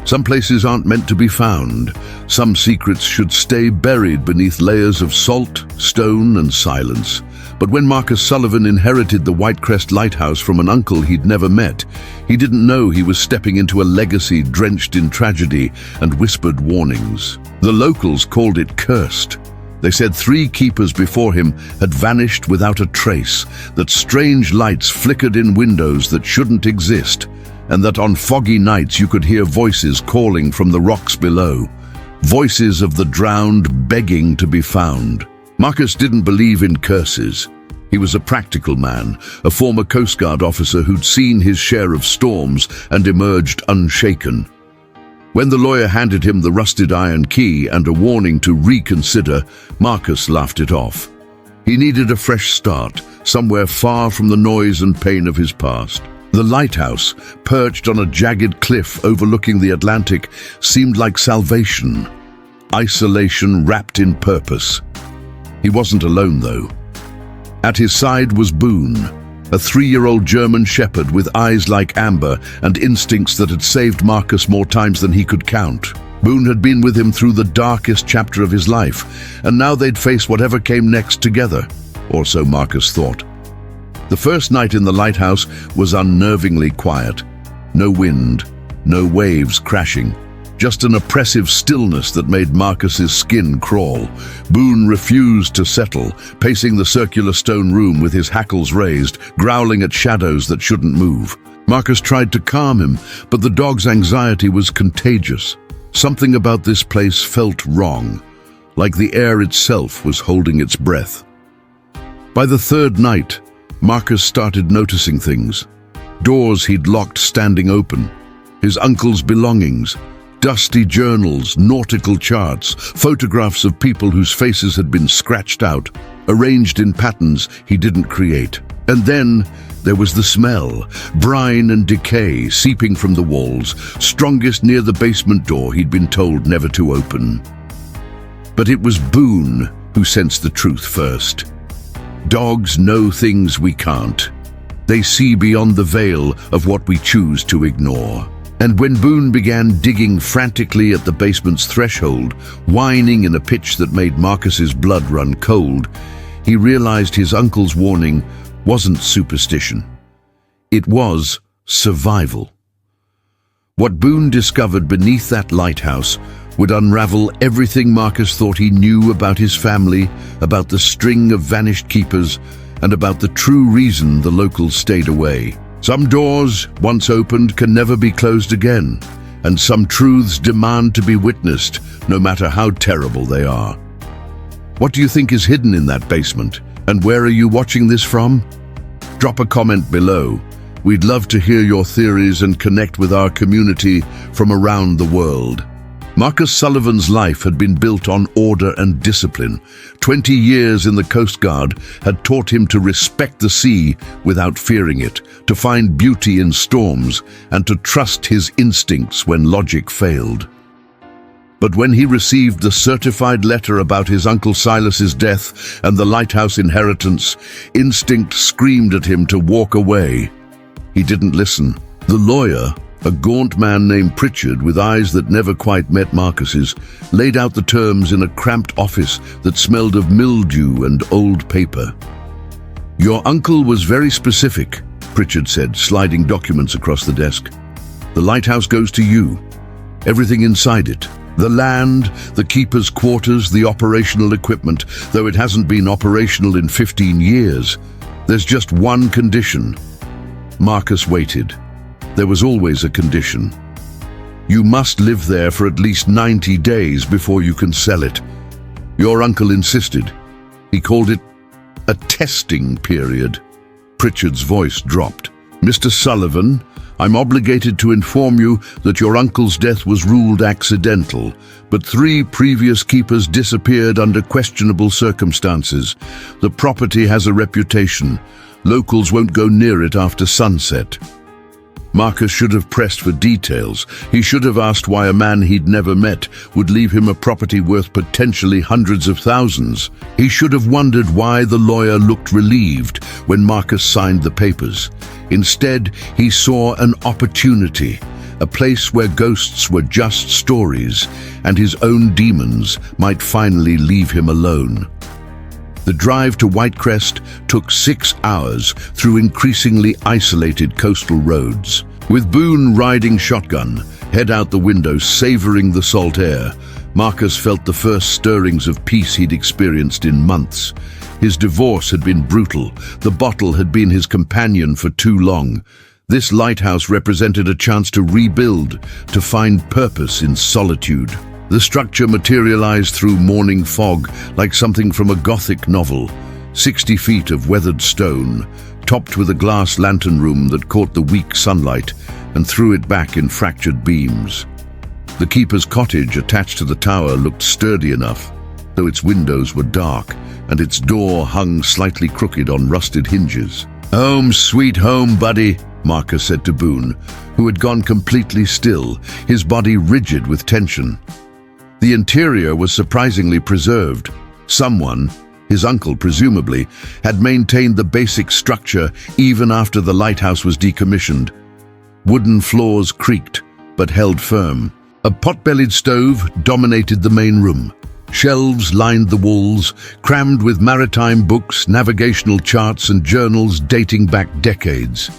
Some places aren't meant to be found. Some secrets should stay buried beneath layers of salt, stone, and silence. But when Marcus Sullivan inherited the Whitecrest Lighthouse from an uncle he'd never met, he didn't know he was stepping into a legacy drenched in tragedy and whispered warnings. The locals called it cursed. They said 3 keepers before him had vanished without a trace, that strange lights flickered in windows that shouldn't exist, and that on foggy nights you could hear voices calling from the rocks below. Voices of the drowned begging to be found. Marcus didn't believe in curses. He was a practical man, a former Coast Guard officer who'd seen his share of storms and emerged unshaken. When the lawyer handed him the rusted iron key and a warning to reconsider, Marcus laughed it off. He needed a fresh start, somewhere far from the noise and pain of his past. The lighthouse, perched on a jagged cliff overlooking the Atlantic, seemed like salvation. Isolation wrapped in purpose. He wasn't alone, though. At his side was Boone, a 3-year-old German shepherd with eyes like amber and instincts that had saved Marcus more times than he could count. Boone had been with him through the darkest chapter of his life, and now they'd face whatever came next together, or so Marcus thought. The first night in the lighthouse was unnervingly quiet. No wind, no waves crashing, just an oppressive stillness that made Marcus's skin crawl. Boone refused to settle, pacing the circular stone room with his hackles raised, growling at shadows that shouldn't move. Marcus tried to calm him, but the dog's anxiety was contagious. Something about this place felt wrong, like the air itself was holding its breath. By the 3rd night, Marcus started noticing things. Doors he'd locked standing open, his uncle's belongings, dusty journals, nautical charts, photographs of people whose faces had been scratched out, arranged in patterns he didn't create. And then there was the smell, brine and decay seeping from the walls, strongest near the basement door he'd been told never to open. But it was Boone who sensed the truth first. Dogs know things we can't. They see beyond the veil of what we choose to ignore. And when Boone began digging frantically at the basement's threshold, whining in a pitch that made Marcus's blood run cold, he realized his uncle's warning wasn't superstition. It was survival. What Boone discovered beneath that lighthouse would unravel everything Marcus thought he knew about his family, about the string of vanished keepers, and about the true reason the locals stayed away. Some doors, once opened, can never be closed again, and some truths demand to be witnessed, no matter how terrible they are. What do you think is hidden in that basement, and where are you watching this from? Drop a comment below. We'd love to hear your theories and connect with our community from around the world. Marcus Sullivan's life had been built on order and discipline. 20 years in the Coast Guard had taught him to respect the sea without fearing it, to find beauty in storms, and to trust his instincts when logic failed. But when he received the certified letter about his Uncle Silas's death and the lighthouse inheritance, instinct screamed at him to walk away. He didn't listen. The lawyer, a gaunt man named Pritchard with eyes that never quite met Marcus's, laid out the terms in a cramped office that smelled of mildew and old paper. "Your uncle was very specific," Pritchard said, sliding documents across the desk. "The lighthouse goes to you. Everything inside it. The land, the keeper's quarters, the operational equipment, though it hasn't been operational in 15 years. There's just one condition." Marcus waited. There was always a condition. "You must live there for at least 90 days before you can sell it." Your uncle insisted. He called it a testing period. Pritchard's voice dropped. "Mr. Sullivan, I'm obligated to inform you that your uncle's death was ruled accidental, but 3 previous keepers disappeared under questionable circumstances. The property has a reputation. Locals won't go near it after sunset." Marcus should have pressed for details. He should have asked why a man he'd never met would leave him a property worth potentially hundreds of thousands. He should have wondered why the lawyer looked relieved when Marcus signed the papers. Instead, he saw an opportunity, a place where ghosts were just stories, and his own demons might finally leave him alone. The drive to Whitecrest took 6 hours through increasingly isolated coastal roads. With Boone riding shotgun, head out the window savoring the salt air, Marcus felt the first stirrings of peace he'd experienced in months. His divorce had been brutal. The bottle had been his companion for too long. This lighthouse represented a chance to rebuild, to find purpose in solitude. The structure materialized through morning fog like something from a Gothic novel. 60 feet of weathered stone, topped with a glass lantern room that caught the weak sunlight and threw it back in fractured beams. The keeper's cottage attached to the tower looked sturdy enough, though its windows were dark and its door hung slightly crooked on rusted hinges. "Home, sweet home, buddy," Marcus said to Boone, who had gone completely still, his body rigid with tension. The interior was surprisingly preserved. Someone, his uncle presumably, had maintained the basic structure even after the lighthouse was decommissioned. Wooden floors creaked, but held firm. A pot-bellied stove dominated the main room. Shelves lined the walls, crammed with maritime books, navigational charts, and journals dating back decades.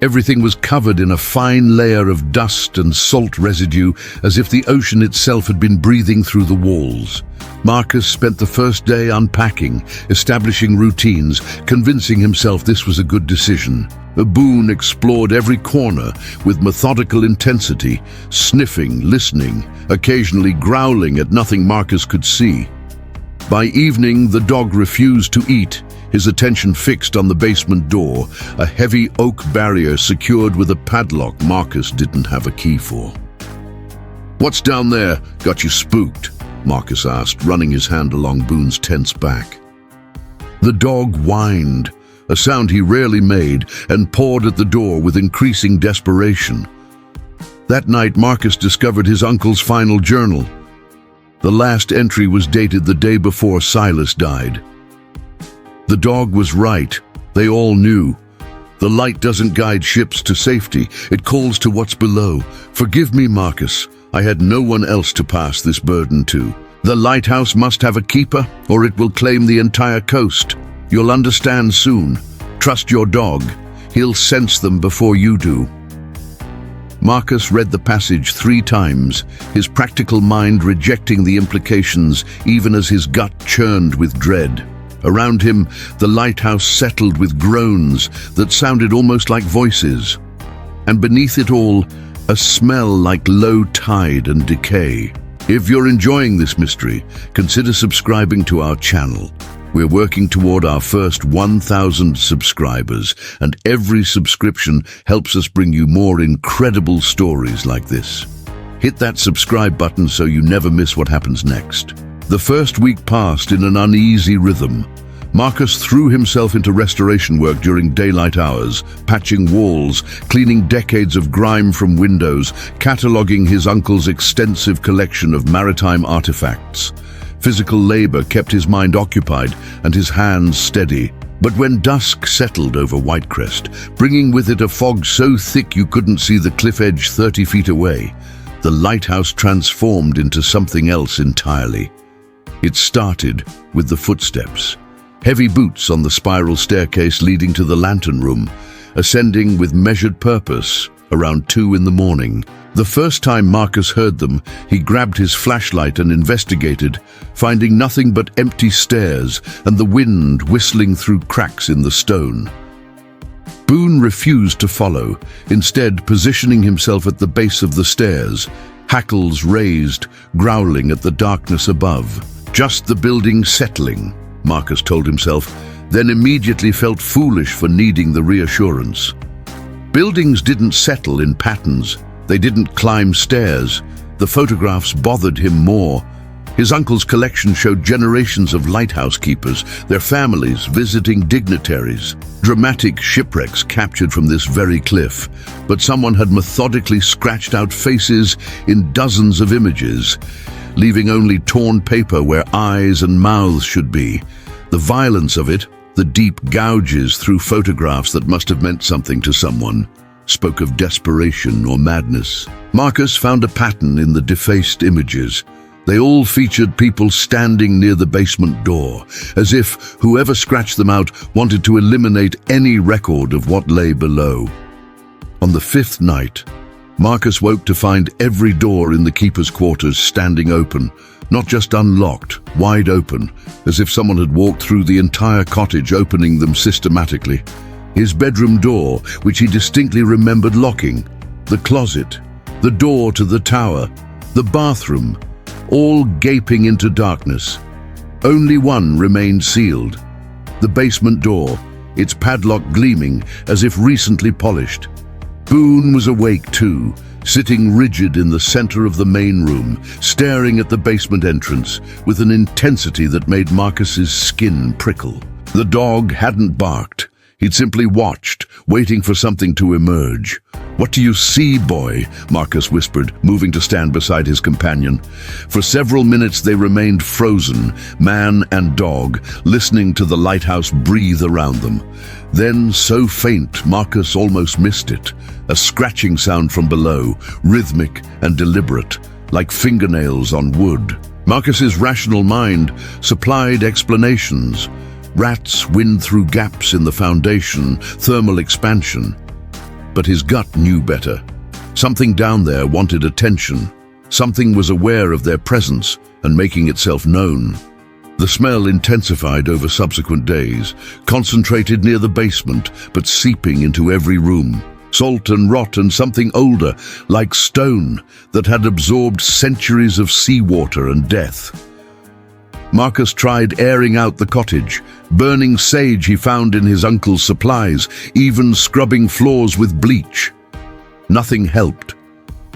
Everything was covered in a fine layer of dust and salt residue, as if the ocean itself had been breathing through the walls. Marcus spent the first day unpacking, establishing routines, convincing himself this was a good decision. Boone explored every corner with methodical intensity, sniffing, listening, occasionally growling at nothing Marcus could see. By evening, the dog refused to eat, his attention fixed on the basement door, a heavy oak barrier secured with a padlock Marcus didn't have a key for. "What's down there? Got you spooked?" Marcus asked, running his hand along Boone's tense back. The dog whined, a sound he rarely made, and pawed at the door with increasing desperation. That night, Marcus discovered his uncle's final journal. The last entry was dated the day before Silas died. The dog was right. They all knew. The light doesn't guide ships to safety. It calls to what's below. Forgive me, Marcus. I had no one else to pass this burden to. The lighthouse must have a keeper, or it will claim the entire coast. You'll understand soon. Trust your dog. He'll sense them before you do. Marcus read the passage 3 times, his practical mind rejecting the implications even as his gut churned with dread. Around him, the lighthouse settled with groans that sounded almost like voices. And beneath it all, a smell like low tide and decay. If you're enjoying this mystery, consider subscribing to our channel. We're working toward our first 1,000 subscribers, and every subscription helps us bring you more incredible stories like this. Hit that subscribe button so you never miss what happens next. The first week passed in an uneasy rhythm. Marcus threw himself into restoration work during daylight hours, patching walls, cleaning decades of grime from windows, cataloging his uncle's extensive collection of maritime artifacts. Physical labor kept his mind occupied and his hands steady. But when dusk settled over Whitecrest, bringing with it a fog so thick you couldn't see the cliff edge 30 feet away, the lighthouse transformed into something else entirely. It started with the footsteps. Heavy boots on the spiral staircase leading to the lantern room, ascending with measured purpose around 2 in the morning. The first time Marcus heard them, he grabbed his flashlight and investigated, finding nothing but empty stairs and the wind whistling through cracks in the stone. Boone refused to follow, instead positioning himself at the base of the stairs, hackles raised, growling at the darkness above. Just the building settling, Marcus told himself, then immediately felt foolish for needing the reassurance. Buildings didn't settle in patterns. They didn't climb stairs. The photographs bothered him more. His uncle's collection showed generations of lighthouse keepers, their families visiting dignitaries. Dramatic shipwrecks captured from this very cliff, but someone had methodically scratched out faces in dozens of images, leaving only torn paper where eyes and mouths should be. The violence of it, the deep gouges through photographs that must have meant something to someone. spoke of desperation or madness. Marcus found a pattern in the defaced images. They all featured people standing near the basement door, as if whoever scratched them out wanted to eliminate any record of what lay below. On the fifth night, Marcus woke to find every door in the keeper's quarters standing open, not just unlocked, wide open, as if someone had walked through the entire cottage, opening them systematically. His bedroom door, which he distinctly remembered locking, the closet, the door to the tower, the bathroom, all gaping into darkness. Only one remained sealed, the basement door, its padlock gleaming as if recently polished. Boone was awake too, sitting rigid in the center of the main room, staring at the basement entrance with an intensity that made Marcus's skin prickle. The dog hadn't barked. He'd simply watched, waiting for something to emerge. "What do you see, boy?" Marcus whispered, moving to stand beside his companion. For several minutes they remained frozen, man and dog, listening to the lighthouse breathe around them. Then, so faint, Marcus almost missed it. A scratching sound from below, rhythmic and deliberate, like fingernails on wood. Marcus's rational mind supplied explanations. Rats wind through gaps in the foundation, thermal expansion. But his gut knew better. Something down there wanted attention. Something was aware of their presence and making itself known. The smell intensified over subsequent days, concentrated near the basement, but seeping into every room. Salt and rot and something older, like stone, that had absorbed centuries of seawater and death. Marcus tried airing out the cottage, burning sage he found in his uncle's supplies, even scrubbing floors with bleach. Nothing helped.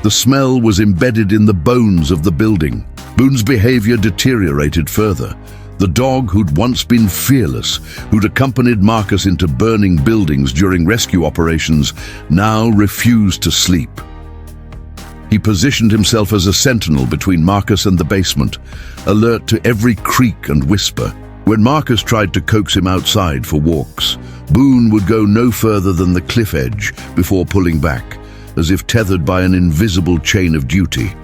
The smell was embedded in the bones of the building. Boone's behavior deteriorated further. The dog who'd once been fearless, who'd accompanied Marcus into burning buildings during rescue operations, now refused to sleep. He positioned himself as a sentinel between Marcus and the basement, alert to every creak and whisper. When Marcus tried to coax him outside for walks, Boone would go no further than the cliff edge before pulling back, as if tethered by an invisible chain of duty.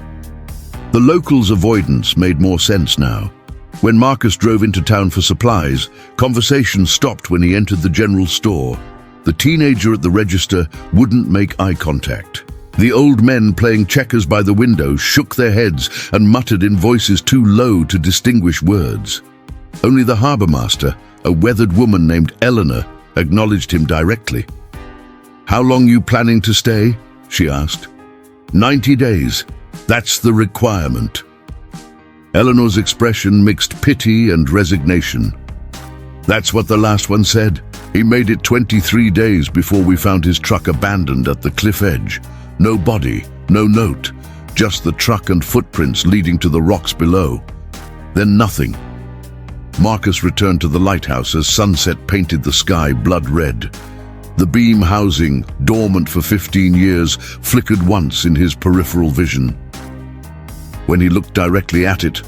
The locals' avoidance made more sense now. When Marcus drove into town for supplies, conversation stopped when he entered the general store. The teenager at the register wouldn't make eye contact. The old men playing checkers by the window shook their heads and muttered in voices too low to distinguish words. Only the harbour master, a weathered woman named Eleanor, acknowledged him directly. "How long you planning to stay?" she asked. 90 days. That's the requirement." Eleanor's expression mixed pity and resignation. "That's what the last one said. He made it 23 days before we found his truck abandoned at the cliff edge. No body, no note, just the truck and footprints leading to the rocks below. Then nothing." Marcus returned to the lighthouse as sunset painted the sky blood red. The beam housing, dormant for 15 years, flickered once in his peripheral vision. When he looked directly at it,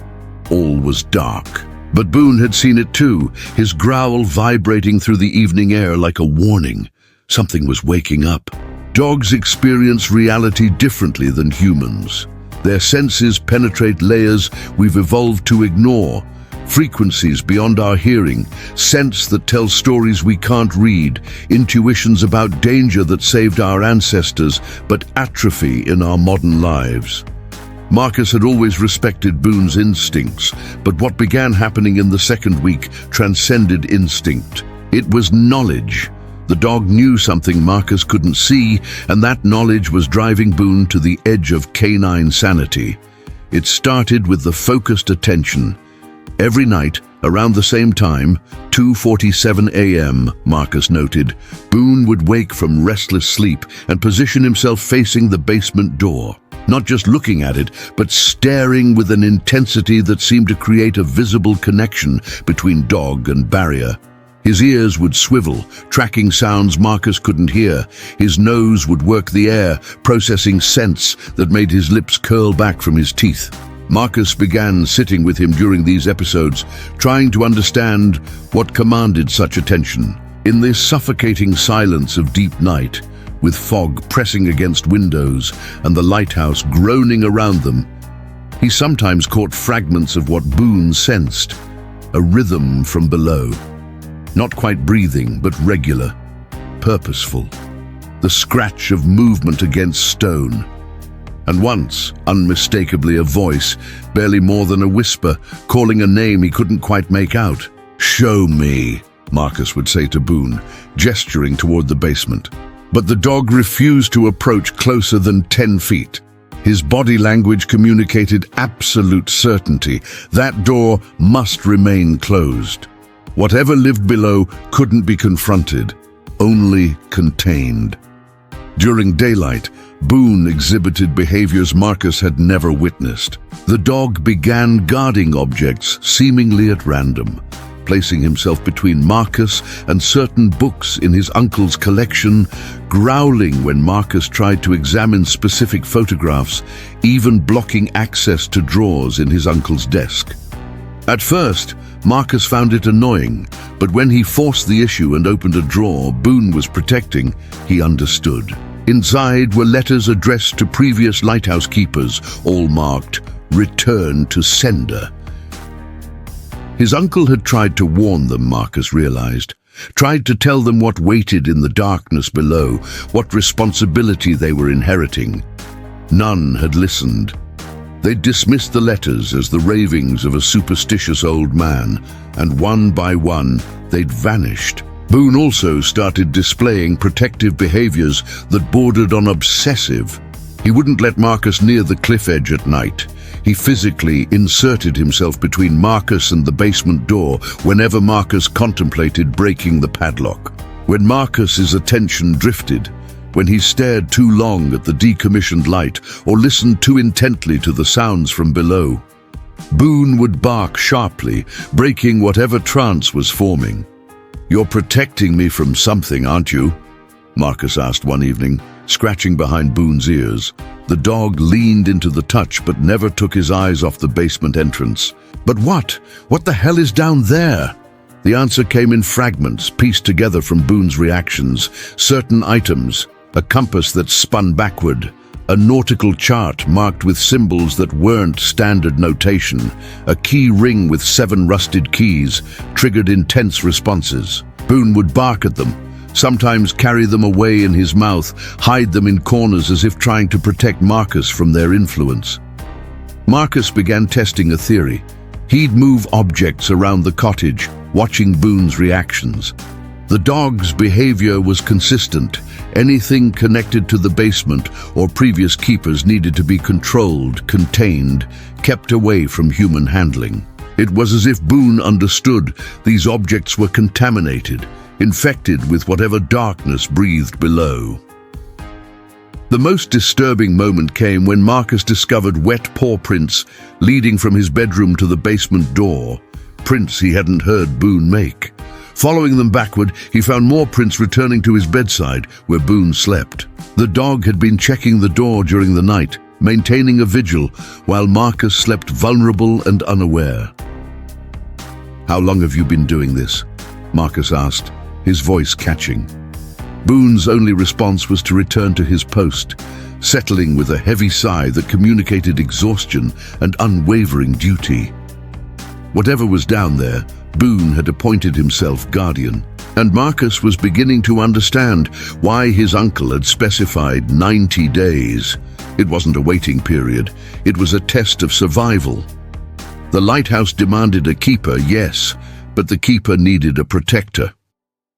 all was dark. But Boone had seen it too, his growl vibrating through the evening air like a warning. Something was waking up. Dogs experience reality differently than humans. Their senses penetrate layers we've evolved to ignore, frequencies beyond our hearing, scents that tell stories we can't read, intuitions about danger that saved our ancestors but atrophy in our modern lives. Marcus had always respected Boone's instincts, but what began happening in the second week transcended instinct. It was knowledge. The dog knew something Marcus couldn't see, and that knowledge was driving Boone to the edge of canine sanity. It started with the focused attention. Every night, around the same time, 2:47 a.m., Marcus noted, Boone would wake from restless sleep and position himself facing the basement door. Not just looking at it, but staring with an intensity that seemed to create a visible connection between dog and barrier. His ears would swivel, tracking sounds Marcus couldn't hear. His nose would work the air, processing scents that made his lips curl back from his teeth. Marcus began sitting with him during these episodes, trying to understand what commanded such attention. In this suffocating silence of deep night, with fog pressing against windows and the lighthouse groaning around them. He sometimes caught fragments of what Boone sensed, a rhythm from below. Not quite breathing, but regular, purposeful. The scratch of movement against stone. And once, unmistakably, a voice, barely more than a whisper, calling a name he couldn't quite make out. "Show me," Marcus would say to Boone, gesturing toward the basement. But the dog refused to approach closer than 10 feet. His body language communicated absolute certainty. That door must remain closed. Whatever lived below couldn't be confronted, only contained. During daylight, Boone exhibited behaviors Marcus had never witnessed. The dog began guarding objects seemingly at random, placing himself between Marcus and certain books in his uncle's collection, growling when Marcus tried to examine specific photographs, even blocking access to drawers in his uncle's desk. At first, Marcus found it annoying, but when he forced the issue and opened a drawer Boone was protecting, he understood. Inside were letters addressed to previous lighthouse keepers, all marked, "Return to Sender." His uncle had tried to warn them, Marcus realized, tried to tell them what waited in the darkness below, what responsibility they were inheriting. None had listened. They dismissed the letters as the ravings of a superstitious old man, and one by one, they'd vanished. Boone also started displaying protective behaviors that bordered on obsessive. He wouldn't let Marcus near the cliff edge at night. He physically inserted himself between Marcus and the basement door whenever Marcus contemplated breaking the padlock. When Marcus's attention drifted, when he stared too long at the decommissioned light or listened too intently to the sounds from below, Boone would bark sharply, breaking whatever trance was forming. "You're protecting me from something, aren't you?" Marcus asked one evening, scratching behind Boone's ears. The dog leaned into the touch but never took his eyes off the basement entrance. "But what? What the hell is down there?" The answer came in fragments, pieced together from Boone's reactions. Certain items, a compass that spun backward, a nautical chart marked with symbols that weren't standard notation, a key ring with 7 rusted keys, triggered intense responses. Boone would bark at them, sometimes carry them away in his mouth, hide them in corners as if trying to protect Marcus from their influence. Marcus began testing a theory. He'd move objects around the cottage, watching Boone's reactions. The dog's behavior was consistent. Anything connected to the basement or previous keepers needed to be controlled, contained, kept away from human handling. It was as if Boone understood these objects were contaminated, infected with whatever darkness breathed below. The most disturbing moment came when Marcus discovered wet paw prints leading from his bedroom to the basement door, prints he hadn't heard Boone make. Following them backward, he found more prints returning to his bedside, where Boone slept. The dog had been checking the door during the night, maintaining a vigil, while Marcus slept vulnerable and unaware. "How long have you been doing this?" Marcus asked, his voice catching. Boone's only response was to return to his post, settling with a heavy sigh that communicated exhaustion and unwavering duty. Whatever was down there, Boone had appointed himself guardian, and Marcus was beginning to understand why his uncle had specified 90 days. It wasn't a waiting period, it was a test of survival. The lighthouse demanded a keeper, yes, but the keeper needed a protector.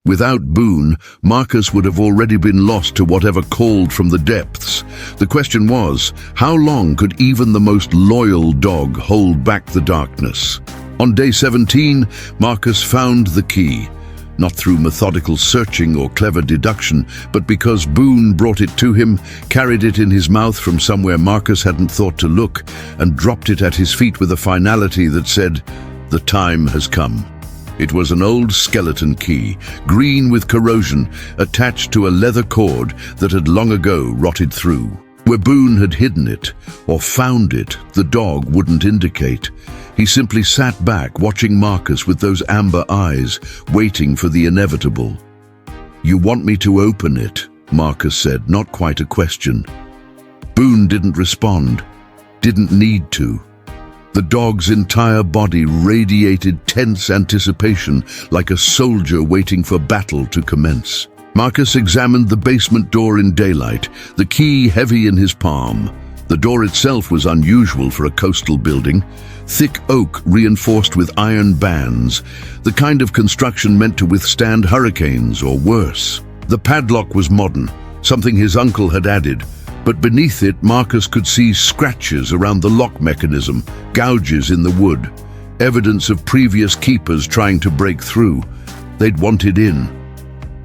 Without Boone, Marcus would have already been lost to whatever called from the depths. The question was, how long could even the most loyal dog hold back the darkness? On day 17, Marcus found the key, not through methodical searching or clever deduction, but because Boone brought it to him, carried it in his mouth from somewhere Marcus hadn't thought to look, and dropped it at his feet with a finality that said, "The time has come." It was an old skeleton key, green with corrosion, attached to a leather cord that had long ago rotted through. Where Boone had hidden it, or found it, the dog wouldn't indicate. He simply sat back, watching Marcus with those amber eyes, waiting for the inevitable. "You want me to open it?" Marcus said, not quite a question. Boone didn't respond, didn't need to. The dog's entire body radiated tense anticipation like a soldier waiting for battle to commence. Marcus examined the basement door in daylight, the key heavy in his palm. The door itself was unusual for a coastal building. Thick oak reinforced with iron bands, the kind of construction meant to withstand hurricanes or worse. The padlock was modern, something his uncle had added, but beneath it Marcus could see scratches around the lock mechanism, gouges in the wood, evidence of previous keepers trying to break through. They'd wanted in.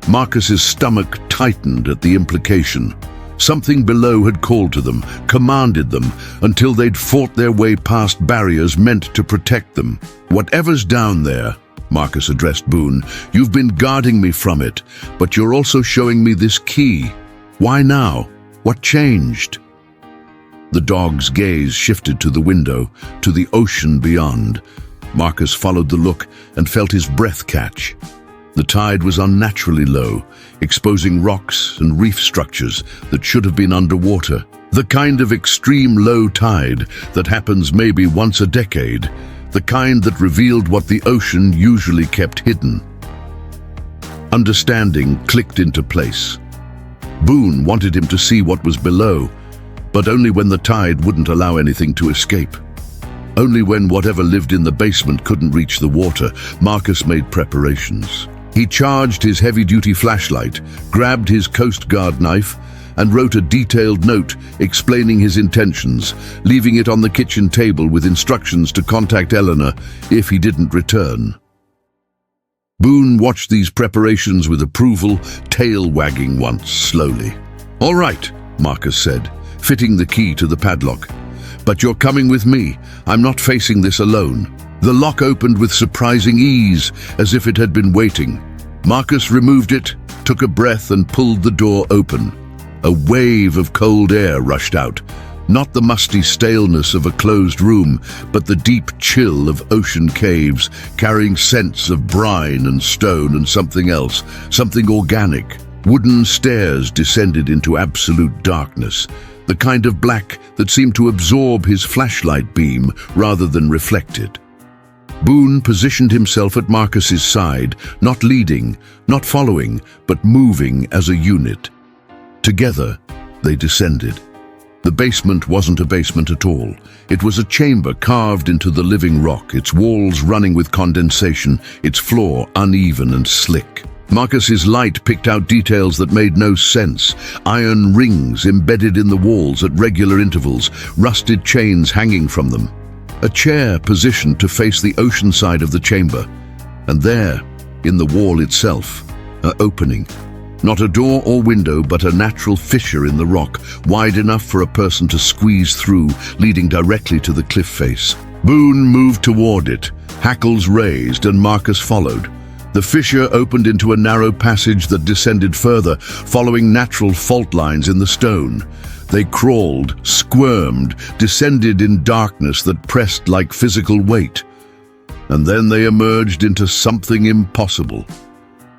Marcus's stomach tightened at the implication. Something below had called to them, commanded them, until they'd fought their way past barriers meant to protect them. "Whatever's down there," Marcus addressed Boone, "you've been guarding me from it, but you're also showing me this key. Why now? What changed?" The dog's gaze shifted to the window, to the ocean beyond. Marcus followed the look and felt his breath catch. The tide was unnaturally low, exposing rocks and reef structures that should have been underwater. The kind of extreme low tide that happens maybe once a decade, the kind that revealed what the ocean usually kept hidden. Understanding clicked into place. Boone wanted him to see what was below, but only when the tide wouldn't allow anything to escape. Only when whatever lived in the basement couldn't reach the water, Marcus made preparations. He charged his heavy-duty flashlight, grabbed his Coast Guard knife, and wrote a detailed note explaining his intentions, leaving it on the kitchen table with instructions to contact Eleanor if he didn't return. Boone watched these preparations with approval, tail wagging once slowly. "All right," Marcus said, fitting the key to the padlock. "But you're coming with me. I'm not facing this alone." The lock opened with surprising ease, as if it had been waiting. Marcus removed it, took a breath, and pulled the door open. A wave of cold air rushed out, not the musty staleness of a closed room, but the deep chill of ocean caves, carrying scents of brine and stone and something else, something organic. Wooden stairs descended into absolute darkness, the kind of black that seemed to absorb his flashlight beam rather than reflect it. Boone positioned himself at Marcus's side, not leading, not following, but moving as a unit. Together, they descended. The basement wasn't a basement at all. It was a chamber carved into the living rock, its walls running with condensation, its floor uneven and slick. Marcus's light picked out details that made no sense. Iron rings embedded in the walls at regular intervals, rusted chains hanging from them. A chair positioned to face the ocean side of the chamber. And there, in the wall itself, an opening. Not a door or window, but a natural fissure in the rock, wide enough for a person to squeeze through, leading directly to the cliff face. Boone moved toward it, hackles raised, and Marcus followed. The fissure opened into a narrow passage that descended further, following natural fault lines in the stone. They crawled, squirmed, descended in darkness that pressed like physical weight. And then they emerged into something impossible.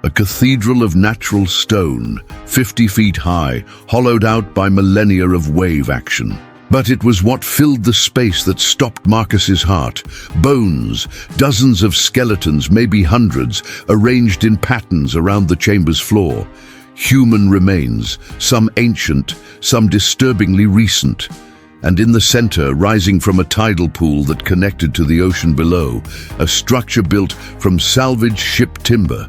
A cathedral of natural stone, 50 feet high, hollowed out by millennia of wave action. But it was what filled the space that stopped Marcus's heart. Bones, dozens of skeletons, maybe hundreds, arranged in patterns around the chamber's floor. Human remains, some ancient, some disturbingly recent. And in the center, rising from a tidal pool that connected to the ocean below, a structure built from salvaged ship timber.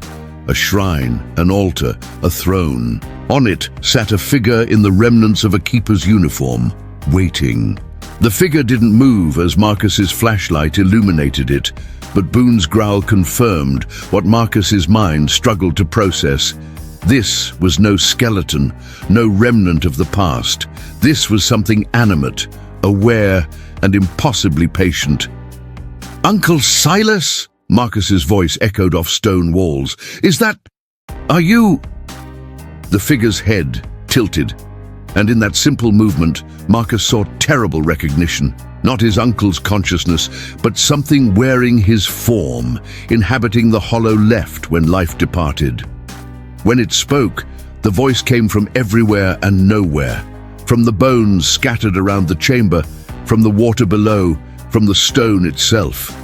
A shrine, an altar, a throne. On it sat a figure in the remnants of a keeper's uniform, waiting. The figure didn't move as Marcus's flashlight illuminated it, but Boone's growl confirmed what Marcus's mind struggled to process. This was no skeleton, no remnant of the past. This was something animate, aware, and impossibly patient. "Uncle Silas?" Marcus's voice echoed off stone walls. Are you?" The figure's head tilted, and in that simple movement, Marcus saw terrible recognition. Not his uncle's consciousness, but something wearing his form, inhabiting the hollow left when life departed. When it spoke, The voice came from everywhere and nowhere, from the bones scattered around the chamber, from the water below, from the stone itself.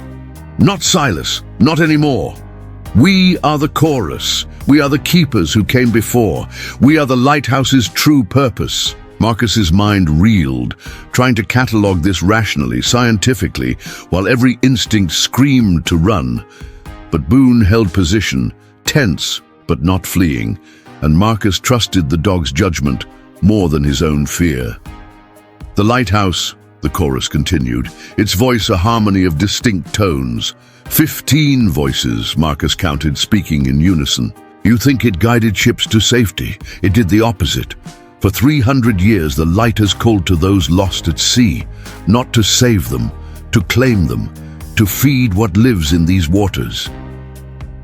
Not Silas, not anymore. We are the chorus. We are the keepers who came before. We are the lighthouse's true purpose. Marcus's mind reeled, trying to catalogue this rationally, scientifically, while every instinct screamed to run. But Boone held position, tense but not fleeing, and Marcus trusted the dog's judgment more than his own fear. The lighthouse, the chorus continued, its voice a harmony of distinct tones. 15 voices, Marcus counted, speaking in unison. You think it guided ships to safety? It did the opposite. For 300 years, the light has called to those lost at sea, not to save them, to claim them, to feed what lives in these waters.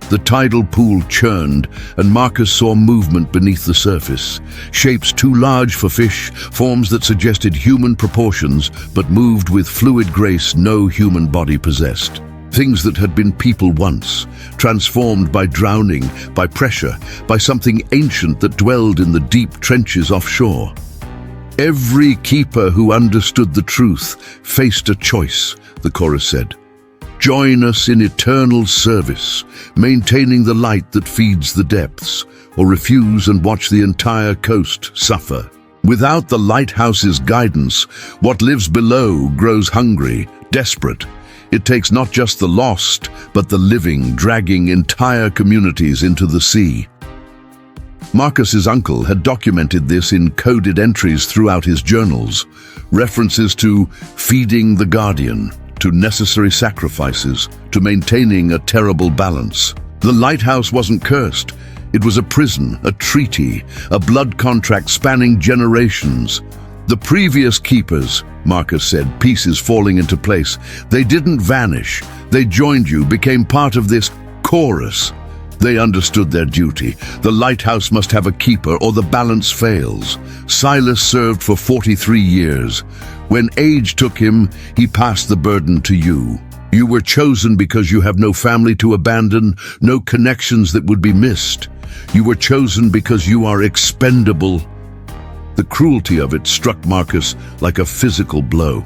The tidal pool churned, and Marcus saw movement beneath the surface. Shapes too large for fish, forms that suggested human proportions, but moved with fluid grace no human body possessed. Things that had been people once, transformed by drowning, by pressure, by something ancient that dwelled in the deep trenches offshore. Every keeper who understood the truth faced a choice, the chorus said. Join us in eternal service, maintaining the light that feeds the depths, or refuse and watch the entire coast suffer. Without the lighthouse's guidance, what lives below grows hungry, desperate. It takes not just the lost, but the living, dragging entire communities into the sea. Marcus's uncle had documented this in coded entries throughout his journals, references to feeding the guardian, to necessary sacrifices, to maintaining a terrible balance. The lighthouse wasn't cursed. It was a prison, a treaty, a blood contract spanning generations. The previous keepers, Marcus said, pieces falling into place, they didn't vanish. They joined you, became part of this chorus. They understood their duty. The lighthouse must have a keeper or the balance fails. Silas served for 43 years. When age took him, he passed the burden to you. You were chosen because you have no family to abandon, no connections that would be missed. You were chosen because you are expendable. The cruelty of it struck Marcus like a physical blow.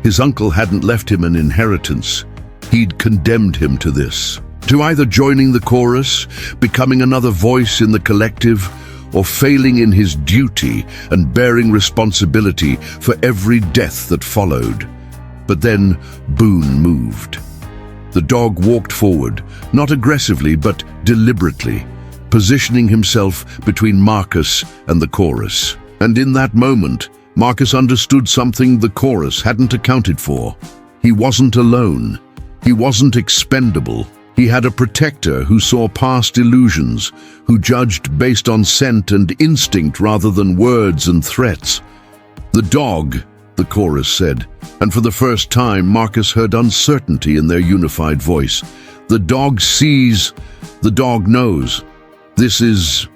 His uncle hadn't left him an inheritance. He'd condemned him to this. To either joining the chorus, becoming another voice in the collective, or failing in his duty and bearing responsibility for every death that followed. But then Boone moved. The dog walked forward, not aggressively but deliberately, positioning himself between Marcus and the chorus. And in that moment, Marcus understood something the chorus hadn't accounted for. He wasn't alone. He wasn't expendable. He had a protector who saw past illusions, who judged based on scent and instinct rather than words and threats. The dog, the chorus said, and for the first time Marcus heard uncertainty in their unified voice. The dog sees, the dog knows. This is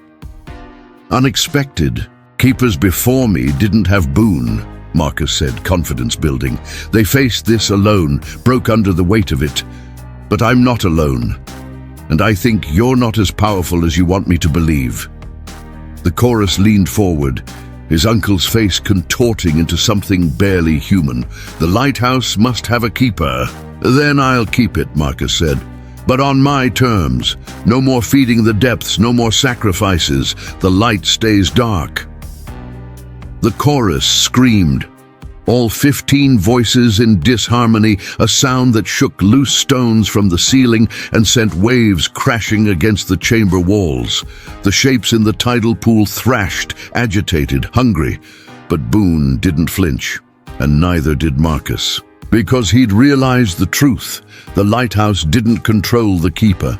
unexpected. Keepers before me didn't have Boone, Marcus said, confidence building. They faced this alone, broke under the weight of it. But I'm not alone, and I think you're not as powerful as you want me to believe. The chorus leaned forward, his uncle's face contorting into something barely human. The lighthouse must have a keeper. Then I'll keep it, Marcus said. But on my terms. No more feeding the depths, no more sacrifices. The light stays dark. The chorus screamed. All 15 voices in disharmony, a sound that shook loose stones from the ceiling and sent waves crashing against the chamber walls. The shapes in the tidal pool thrashed, agitated, hungry. But Boone didn't flinch, and neither did Marcus. Because he'd realized the truth. The lighthouse didn't control the keeper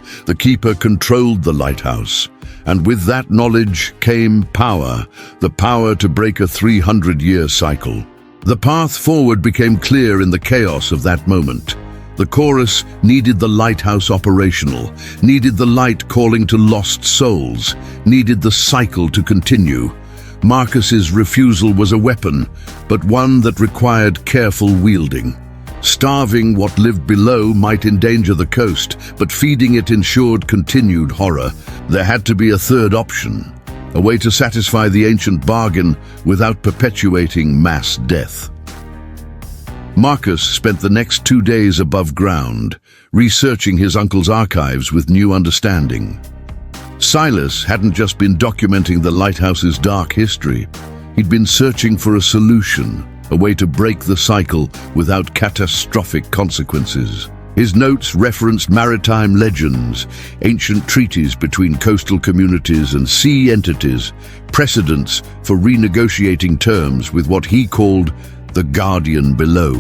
controlled the lighthouse. And with that knowledge came power, the power to break a 300-year cycle. The path forward became clear in the chaos of that moment. The chorus needed the lighthouse operational, needed the light calling to lost souls, needed the cycle to continue. Marcus's refusal was a weapon, but one that required careful wielding. Starving what lived below might endanger the coast, but feeding it ensured continued horror. There had to be a third option. a way to satisfy the ancient bargain without perpetuating mass death. Marcus spent the next 2 days above ground, researching his uncle's archives with new understanding. Silas hadn't just been documenting the lighthouse's dark history. He'd been searching for a solution, a way to break the cycle without catastrophic consequences. His notes referenced maritime legends, ancient treaties between coastal communities and sea entities, precedents for renegotiating terms with what he called the guardian below.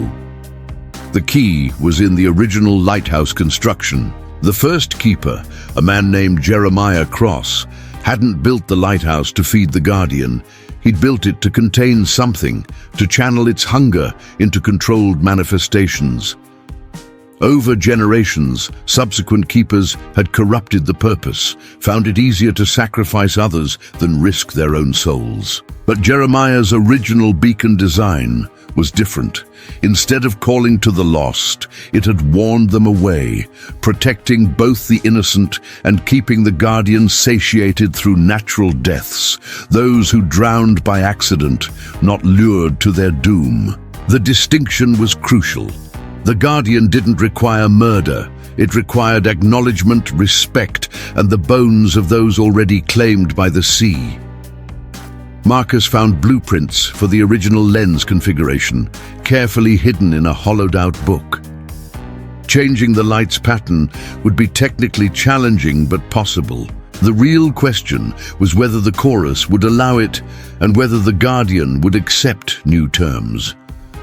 The key was in the original lighthouse construction. The first keeper, a man named Jeremiah Cross, hadn't built the lighthouse to feed the guardian. He'd built it to contain something, to channel its hunger into controlled manifestations. Over generations, subsequent keepers had corrupted the purpose, found it easier to sacrifice others than risk their own souls. But Jeremiah's original beacon design was different. Instead of calling to the lost, it had warned them away, protecting both the innocent and keeping the guardian satiated through natural deaths, those who drowned by accident, not lured to their doom. The distinction was crucial. The guardian didn't require murder. It required acknowledgement, respect, and the bones of those already claimed by the sea. Marcus found blueprints for the original lens configuration, carefully hidden in a hollowed-out book. Changing the light's pattern would be technically challenging but possible. The real question was whether the chorus would allow it and whether the guardian would accept new terms.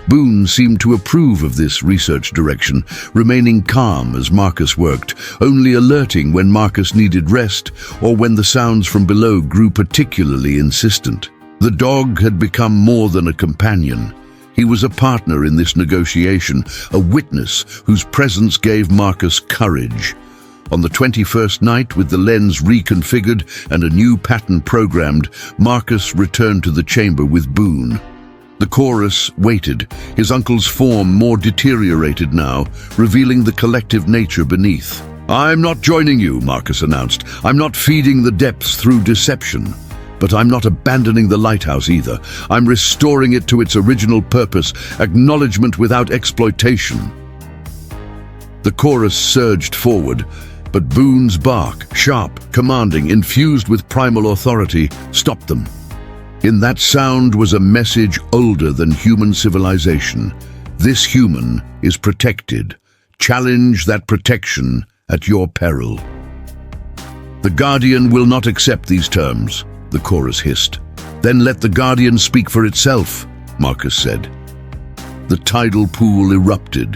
Boone seemed to approve of this research direction, remaining calm as Marcus worked, only alerting when Marcus needed rest or when the sounds from below grew particularly insistent. The dog had become more than a companion. He was a partner in this negotiation, a witness whose presence gave Marcus courage. On the 21st night, with the lens reconfigured and a new pattern programmed, Marcus returned to the chamber with Boone. The chorus waited, his uncle's form more deteriorated now, revealing the collective nature beneath. "I'm not joining you," Marcus announced. "I'm not feeding the depths through deception. But I'm not abandoning the lighthouse either. I'm restoring it to its original purpose, acknowledgement without exploitation." The chorus surged forward, but Boone's bark, sharp, commanding, infused with primal authority, stopped them. In that sound was a message older than human civilization. This human is protected. Challenge that protection at your peril. "The Guardian will not accept these terms," the chorus hissed. "Then let the Guardian speak for itself," Marcus said. The tidal pool erupted.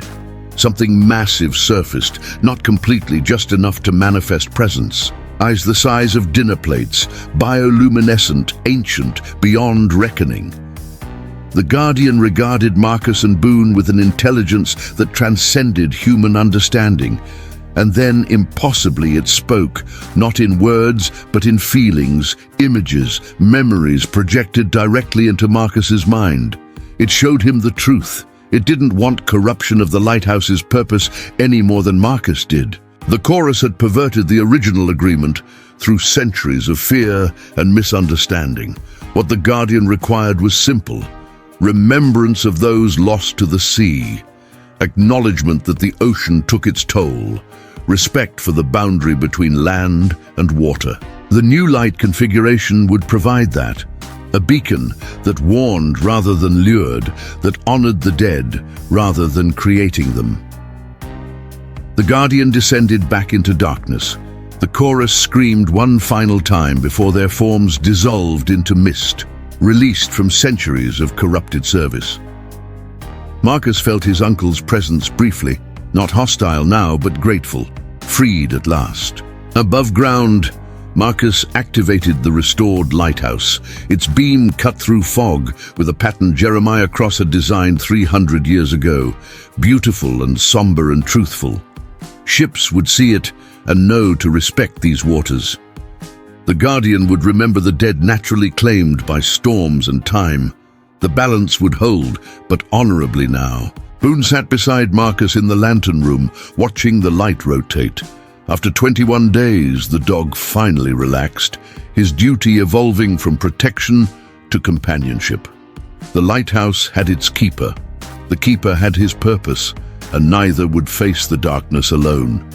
Something massive surfaced, not completely, just enough to manifest presence. Eyes the size of dinner plates, bioluminescent, ancient, beyond reckoning. The Guardian regarded Marcus and Boone with an intelligence that transcended human understanding. And then, impossibly, it spoke, not in words, but in feelings, images, memories projected directly into Marcus's mind. It showed him the truth. It didn't want corruption of the lighthouse's purpose any more than Marcus did. The chorus had perverted the original agreement through centuries of fear and misunderstanding. What the Guardian required was simple: remembrance of those lost to the sea, acknowledgement that the ocean took its toll, respect for the boundary between land and water. The new light configuration would provide that, a beacon that warned rather than lured, that honored the dead rather than creating them. The Guardian descended back into darkness. The chorus screamed one final time before their forms dissolved into mist, released from centuries of corrupted service. Marcus felt his uncle's presence briefly, not hostile now, but grateful, freed at last. Above ground, Marcus activated the restored lighthouse. Its beam cut through fog with a pattern Jeremiah Cross had designed 300 years ago, beautiful and somber and truthful. Ships would see it and know to respect these waters. The Guardian would remember the dead naturally claimed by storms and time. The balance would hold, but honorably now. Boone sat beside Marcus in the lantern room, watching the light rotate. After 21 days, the dog finally relaxed, his duty evolving from protection to companionship. The lighthouse had its keeper. The keeper had his purpose, and neither would face the darkness alone.